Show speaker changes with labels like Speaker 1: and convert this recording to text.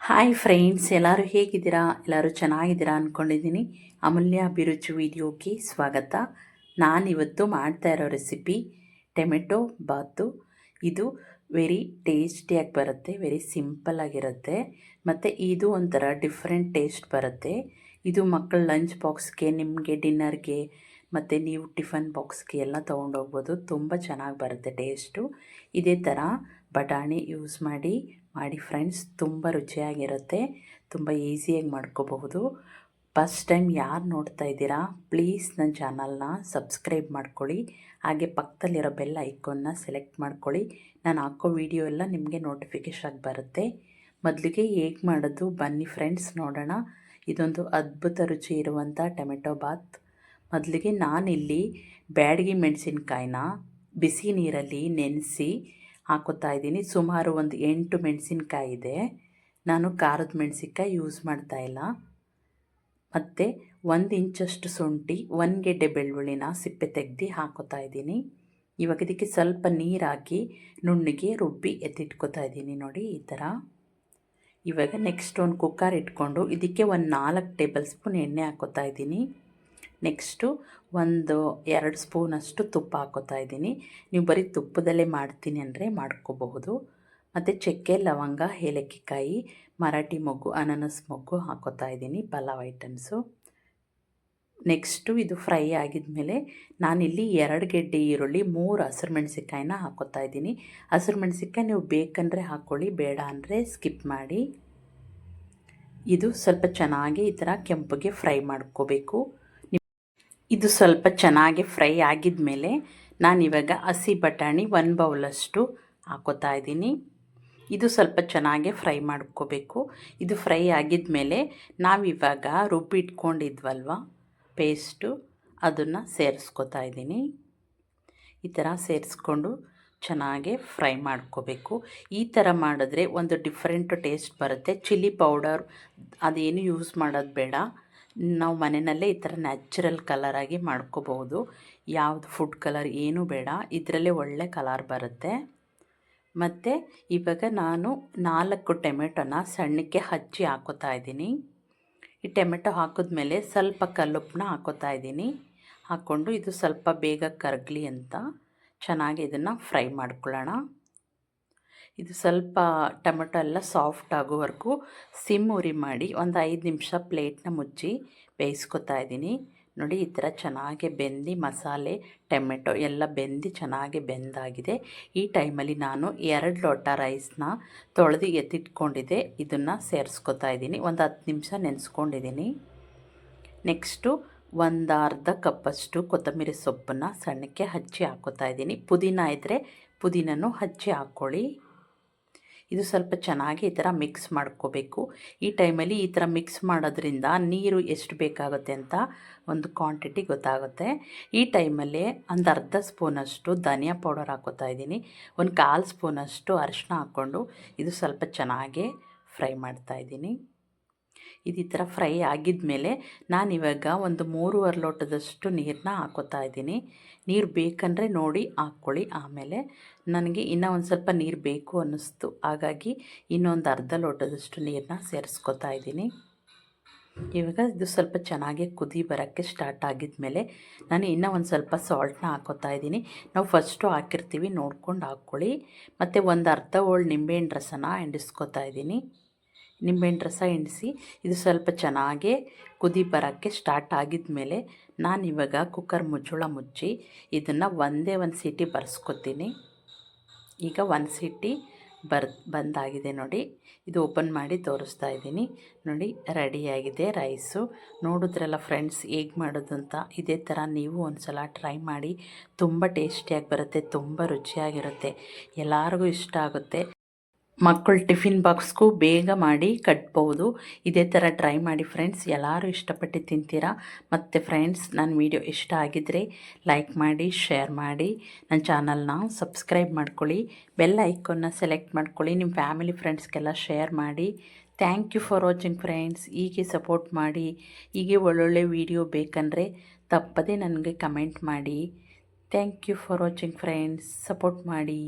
Speaker 1: Hi friends, ಎಲ್ಲರೂ ಹೇಗಿದ್ದೀರಾ? ಎಲ್ಲರೂ ಚೆನ್ನಾಗಿದ್ದೀರಾ ಅಂದ್ಕೊಂಡಿದ್ದೀನಿ. ಅಮೂಲ್ಯ ಅಭಿರುಚಿ ವಿಡಿಯೋಗೆ ಸ್ವಾಗತ. ನಾನಿವತ್ತು ಮಾಡ್ತಾ ಇರೋ ರೆಸಿಪಿ ಟೊಮೆಟೊ ಬಾತು. ಇದು ವೆರಿ ಟೇಸ್ಟಿಯಾಗಿ ಬರುತ್ತೆ, ವೆರಿ ಸಿಂಪಲ್ಲಾಗಿರುತ್ತೆ ಮತ್ತು ಇದು ಒಂಥರ ಡಿಫ್ರೆಂಟ್ ಟೇಸ್ಟ್ ಬರುತ್ತೆ. ಇದು ಮಕ್ಕಳ ಲಂಚ್ ಬಾಕ್ಸ್ಗೆ, ನಿಮಗೆ ಡಿನ್ನರ್ಗೆ ಮತ್ತು ನೀವು ಟಿಫನ್ ಬಾಕ್ಸ್ಗೆ ಎಲ್ಲ ತೊಗೊಂಡೋಗ್ಬೋದು. ತುಂಬ ಚೆನ್ನಾಗಿ ಬರುತ್ತೆ ಟೇಸ್ಟು. ಇದೇ ಥರ ಬಟಾಣಿ ಯೂಸ್ ಮಾಡಿ ಫ್ರೆಂಡ್ಸ್, ತುಂಬ ರುಚಿಯಾಗಿರುತ್ತೆ, ತುಂಬ ಈಸಿಯಾಗಿ ಮಾಡ್ಕೋಬಹುದು. ಫಸ್ಟ್ ಟೈಮ್ ಯಾರು ನೋಡ್ತಾ ಇದ್ದೀರಾ, ಪ್ಲೀಸ್ ನನ್ನ ಚಾನಲ್ನ ಸಬ್ಸ್ಕ್ರೈಬ್ ಮಾಡ್ಕೊಳ್ಳಿ, ಹಾಗೆ ಪಕ್ಕದಲ್ಲಿರೋ ಬೆಲ್ ಐಕಾನ್ನ ಸೆಲೆಕ್ಟ್ ಮಾಡ್ಕೊಳ್ಳಿ. ನಾನು ಹಾಕೋ ವಿಡಿಯೋ ಎಲ್ಲ ನಿಮಗೆ ನೋಟಿಫಿಕೇಷನ್ ಬರುತ್ತೆ. ಮೊದಲಿಗೆ ಹೇಗೆ ಮಾಡೋದು ಬನ್ನಿ ಫ್ರೆಂಡ್ಸ್ ನೋಡೋಣ. ಇದೊಂದು ಅದ್ಭುತ ರುಚಿ ಇರುವಂಥ ಟೊಮೆಟೊ ಬಾತ್. ಮೊದಲಿಗೆ ನಾನಿಲ್ಲಿ ಬ್ಯಾಡಗಿ ಮೆಣಸಿನ್ಕಾಯಿನ ಬಿಸಿ ನೀರಲ್ಲಿ ನೆನೆಸಿ ಹಾಕೋತಾ ಇದ್ದೀನಿ. ಸುಮಾರು ಒಂದು 8 ಮೆಣಸಿನ್ಕಾಯಿ ಇದೆ. ನಾನು ಖಾರದ ಮೆಣಸಿನ್ಕಾಯಿ ಯೂಸ್ ಮಾಡ್ತಾಯಿಲ್ಲ. ಮತ್ತು 1 ಇಂಚಷ್ಟು ಶುಂಠಿ, 1 ಗೆಡ್ಡೆ ಬೆಳ್ಳುಳ್ಳಿನ ಸಿಪ್ಪೆ ತೆಗೆದು ಹಾಕೋತಾ ಇದ್ದೀನಿ. ಇವಾಗ ಇದಕ್ಕೆ ಸ್ವಲ್ಪ ನೀರು ಹಾಕಿ ನುಣ್ಣಗೆ ರುಬ್ಬಿ ಎತ್ತಿಟ್ಕೋತಾ ಇದ್ದೀನಿ. ನೋಡಿ ಈ ಥರ. ಇವಾಗ ನೆಕ್ಸ್ಟ್ ಒಂದು ಕುಕ್ಕರ್ ಇಟ್ಕೊಂಡು ಇದಕ್ಕೆ ಒಂದು 4 ಟೇಬಲ್ ಸ್ಪೂನ್ ಎಣ್ಣೆ ಹಾಕೋತಾ ಇದ್ದೀನಿ. ನೆಕ್ಸ್ಟು 1-2 ಸ್ಪೂನಷ್ಟು ತುಪ್ಪ ಹಾಕೋತಾ ಇದ್ದೀನಿ. ನೀವು ಬರೀ ತುಪ್ಪದಲ್ಲೇ ಮಾಡ್ತೀನಿ ಅಂದರೆ ಮಾಡ್ಕೋಬಹುದು. ಮತ್ತು ಚಕ್ಕೆ, ಲವಂಗ, ಏಲಕ್ಕಿಕಾಯಿ, ಮರಾಠಿ ಮೊಗ್ಗು, ಅನಾನಸ್ ಮೊಗ್ಗು ಹಾಕೋತಾ ಇದ್ದೀನಿ, ಪಲಾವ್ ಐಟಮ್ಸು. ನೆಕ್ಸ್ಟು ಇದು ಫ್ರೈ ಆಗಿದ ಮೇಲೆ ನಾನಿಲ್ಲಿ 2 ಗೆಡ್ಡೆ ಈರುಳ್ಳಿ, 3 ಹಸಿರು ಮೆಣಸಿನ್ಕಾಯಿನ ಹಾಕೋತಾ ಇದ್ದೀನಿ. ಹಸಿರು ಮೆಣಸಿನ್ಕಾಯಿ ನೀವು ಬೇಕಂದರೆ ಹಾಕ್ಕೊಳ್ಳಿ, ಬೇಡ ಅಂದರೆ ಸ್ಕಿಪ್ ಮಾಡಿ. ಇದು ಸ್ವಲ್ಪ ಚೆನ್ನಾಗಿ ಈ ಥರ ಕೆಂಪಗೆ ಫ್ರೈ ಮಾಡ್ಕೋಬೇಕು. ಇದು ಸ್ವಲ್ಪ ಚೆನ್ನಾಗಿ ಫ್ರೈ ಆಗಿದ ಮೇಲೆ ನಾನಿವಾಗ ಹಸಿ ಬಟಾಣಿ 1 ಬೌಲಷ್ಟು ಹಾಕೋತಾ ಇದ್ದೀನಿ. ಇದು ಸ್ವಲ್ಪ ಚೆನ್ನಾಗಿ ಫ್ರೈ ಮಾಡ್ಕೋಬೇಕು. ಇದು ಫ್ರೈ ಆಗಿದ ಮೇಲೆ ನಾವಿವಾಗ ರುಬ್ಬಿಟ್ಕೊಂಡಿದ್ವಲ್ವ ಪೇಸ್ಟು, ಅದನ್ನು ಸೇರಿಸ್ಕೋತಾ ಇದ್ದೀನಿ. ಈ ಥರ ಸೇರಿಸ್ಕೊಂಡು ಚೆನ್ನಾಗಿ ಫ್ರೈ ಮಾಡ್ಕೋಬೇಕು. ಈ ಥರ ಮಾಡಿದ್ರೆ ಒಂದು ಡಿಫ್ರೆಂಟ್ ಟೇಸ್ಟ್ ಬರುತ್ತೆ. ಚಿಲ್ಲಿ ಪೌಡರ್ ಅದೇನು ಯೂಸ್ ಮಾಡೋದು ಬೇಡ. ನಾವು ಮನೆಯಲ್ಲೇ ಈ ಥರ ನ್ಯಾಚುರಲ್ ಕಲರಾಗಿ ಮಾಡ್ಕೋಬಹುದು. ಯಾವುದು ಫುಡ್ ಕಲರ್ ಏನೂ ಬೇಡ, ಇದರಲ್ಲೇ ಒಳ್ಳೆ ಕಲರ್ ಬರುತ್ತೆ. ಮತ್ತು ಇವಾಗ ನಾನು 4 ಟೊಮೆಟೊನ ಸಣ್ಣಕ್ಕೆ ಹಚ್ಚಿ ಹಾಕೋತಾ ಇದ್ದೀನಿ. ಈ ಟೊಮೆಟೊ ಹಾಕಿದ್ಮೇಲೆ ಸ್ವಲ್ಪ ಕಲ್ಲುಪ್ಪನ್ನ ಹಾಕೋತಾ ಇದ್ದೀನಿ. ಹಾಕ್ಕೊಂಡು ಇದು ಸ್ವಲ್ಪ ಬೇಗ ಕರಗಲಿ ಅಂತ ಚೆನ್ನಾಗಿ ಇದನ್ನು ಫ್ರೈ ಮಾಡ್ಕೊಳ್ಳೋಣ. ಇದು ಸ್ವಲ್ಪ ಟೊಮೆಟೊ ಎಲ್ಲ ಸಾಫ್ಟ್ ಆಗೋವರೆಗೂ ಸಿಮ್ ಉರಿ ಮಾಡಿ ಒಂದು 5 ನಿಮಿಷ ಪ್ಲೇಟ್ನ ಮುಚ್ಚಿ ಬೇಯಿಸ್ಕೊತಾ ಇದ್ದೀನಿ. ನೋಡಿ ಈ ಥರ ಚೆನ್ನಾಗಿ ಬೆಂದು ಮಸಾಲೆ ಟೊಮೆಟೊ ಎಲ್ಲ ಬೆಂದು ಚೆನ್ನಾಗಿ ಬೆಂದಾಗಿದೆ. ಈ ಟೈಮಲ್ಲಿ ನಾನು 2 ಲೋಟ ರೈಸ್ನ ತೊಳೆದು ಎತ್ತಿಟ್ಕೊಂಡಿದ್ದೆ, ಇದನ್ನು ಸೇರಿಸ್ಕೊತಾ ಇದ್ದೀನಿ. ಒಂದು 10 ನಿಮಿಷ ನೆನೆಸ್ಕೊಂಡಿದ್ದೀನಿ. ನೆಕ್ಸ್ಟು ಒಂದು ಅರ್ಧ ಕಪ್ಪಷ್ಟು ಕೊತ್ತಂಬರಿ ಸೊಪ್ಪನ್ನು ಸಣ್ಣಕ್ಕೆ ಹಚ್ಚಿ ಹಾಕೋತಾ ಇದ್ದೀನಿ. ಪುದೀನ ಇದ್ದರೆ ಪುದೀನೂ ಹಚ್ಚಿ ಹಾಕ್ಕೊಳ್ಳಿ. ಇದು ಸ್ವಲ್ಪ ಚೆನ್ನಾಗಿ ಈ ಥರ ಮಿಕ್ಸ್ ಮಾಡ್ಕೋಬೇಕು. ಈ ಟೈಮಲ್ಲಿ ಈ ಥರ ಮಿಕ್ಸ್ ಮಾಡೋದ್ರಿಂದ ನೀರು ಎಷ್ಟು ಬೇಕಾಗುತ್ತೆ ಅಂತ ಒಂದು ಕ್ವಾಂಟಿಟಿ ಗೊತ್ತಾಗುತ್ತೆ. ಈ ಟೈಮಲ್ಲಿ ಒಂದು ಅರ್ಧ ಸ್ಪೂನಷ್ಟು ಧನಿಯಾ ಪೌಡರ್ ಹಾಕೋತಾ ಇದ್ದೀನಿ. ಒಂದು 1/4 ಸ್ಪೂನಷ್ಟು ಅರಿಶಿನ ಹಾಕ್ಕೊಂಡು ಇದು ಸ್ವಲ್ಪ ಚೆನ್ನಾಗಿ ಫ್ರೈ ಮಾಡ್ತಾಯಿದ್ದೀನಿ. ಇದು ಈ ಥರ ಫ್ರೈ ಆಗಿದ ಮೇಲೆ ನಾನಿವಾಗ ಒಂದು 3.5 ಲೋಟದಷ್ಟು ನೀರನ್ನ ಹಾಕೋತಾ ಇದ್ದೀನಿ. ನೀರು ಬೇಕಂದರೆ ನೋಡಿ ಹಾಕ್ಕೊಳ್ಳಿ. ಆಮೇಲೆ ನನಗೆ ಇನ್ನೂ ಒಂದು ಸ್ವಲ್ಪ ನೀರು ಬೇಕು ಅನ್ನಿಸ್ತು, ಹಾಗಾಗಿ ಇನ್ನೊಂದು ಅರ್ಧ ಲೋಟದಷ್ಟು ನೀರನ್ನ ಸೇರಿಸ್ಕೊತಾ ಇದ್ದೀನಿ. ಇವಾಗ ಇದು ಸ್ವಲ್ಪ ಚೆನ್ನಾಗಿ ಕುದಿ ಬರೋಕ್ಕೆ ಸ್ಟಾರ್ಟ್ ಆಗಿದ ಮೇಲೆ ನಾನು ಇನ್ನೂ ಒಂದು ಸ್ವಲ್ಪ ಸಾಲ್ಟನ್ನ ಹಾಕೋತಾ ಇದ್ದೀನಿ. ನಾವು ಫಸ್ಟು ಹಾಕಿರ್ತೀವಿ, ನೋಡ್ಕೊಂಡು ಹಾಕ್ಕೊಳ್ಳಿ. ಮತ್ತು ಒಂದು ಅರ್ಧ ಹೋಳು ನಿಂಬೆಹಣ್ಣು ರಸನ ಹಿಂಡಿಸ್ಕೊತಾ ಇದ್ದೀನಿ. ನಿಂಬೆಹಣ್ಣು ರಸ ಹಿಂಡಿಸಿ ಇದು ಸ್ವಲ್ಪ ಚೆನ್ನಾಗಿ ಕುದಿ ಬರೋಕ್ಕೆ ಸ್ಟಾರ್ಟ್ ಆಗಿದ ಮೇಲೆ ನಾನಿವಾಗ ಕುಕ್ಕರ್ ಮುಚ್ಚಳ ಮುಚ್ಚಿ ಇದನ್ನು ಒಂದೇ ಒಂದು ಸೀಟಿ ಬರ್ಸ್ಕೊತೀನಿ. ಈಗ 1 ಸೀಟಿ ಬಂದಾಗಿದೆ ನೋಡಿ. ಇದು ಓಪನ್ ಮಾಡಿ ತೋರಿಸ್ತಾ ಇದ್ದೀನಿ. ನೋಡಿ ರೆಡಿಯಾಗಿದೆ ರೈಸು. ನೋಡಿದ್ರಲ್ಲ ಫ್ರೆಂಡ್ಸ್ ಹೇಗೆ ಮಾಡೋದು ಅಂತ. ಇದೇ ಥರ ನೀವು ಒಂದು ಸಲ ಟ್ರೈ ಮಾಡಿ, ತುಂಬ ಟೇಸ್ಟಿಯಾಗಿ ಬರುತ್ತೆ, ತುಂಬ ರುಚಿಯಾಗಿರುತ್ತೆ, ಎಲ್ಲರಿಗೂ ಇಷ್ಟ ಆಗುತ್ತೆ. ಮಕ್ಕಳು ಟಿಫಿನ್ ಬಾಕ್ಸ್ಗೂ ಬೇಗ ಮಾಡಿ ಕಟ್ಬೋದು. ಇದೇ ಥರ ಟ್ರೈ ಮಾಡಿ ಫ್ರೆಂಡ್ಸ್, ಎಲ್ಲರೂ ಇಷ್ಟಪಟ್ಟು ತಿಂತೀರಾ. ಮತ್ತು ಫ್ರೆಂಡ್ಸ್, ನನ್ನ ವಿಡಿಯೋ ಇಷ್ಟ ಆಗಿದ್ದರೆ ಲೈಕ್ ಮಾಡಿ, ಶೇರ್ ಮಾಡಿ, ನನ್ನ ಚಾನಲ್ನ ಸಬ್ಸ್ಕ್ರೈಬ್ ಮಾಡ್ಕೊಳ್ಳಿ, ಬೆಲ್ ಐಕಾನ್ನ ಸೆಲೆಕ್ಟ್ ಮಾಡ್ಕೊಳ್ಳಿ, ನಿಮ್ಮ ಫ್ಯಾಮಿಲಿ ಫ್ರೆಂಡ್ಸ್ಗೆಲ್ಲ ಶೇರ್ ಮಾಡಿ. Thank you for watching friends. ಹೀಗೆ ಸಪೋರ್ಟ್ ಮಾಡಿ. ಹೀಗೆ ಒಳ್ಳೊಳ್ಳೆ ವಿಡಿಯೋ ಬೇಕಂದರೆ ತಪ್ಪದೇ ನನಗೆ ಕಮೆಂಟ್ ಮಾಡಿ. Thank you for watching friends. Support ಮಾಡಿ.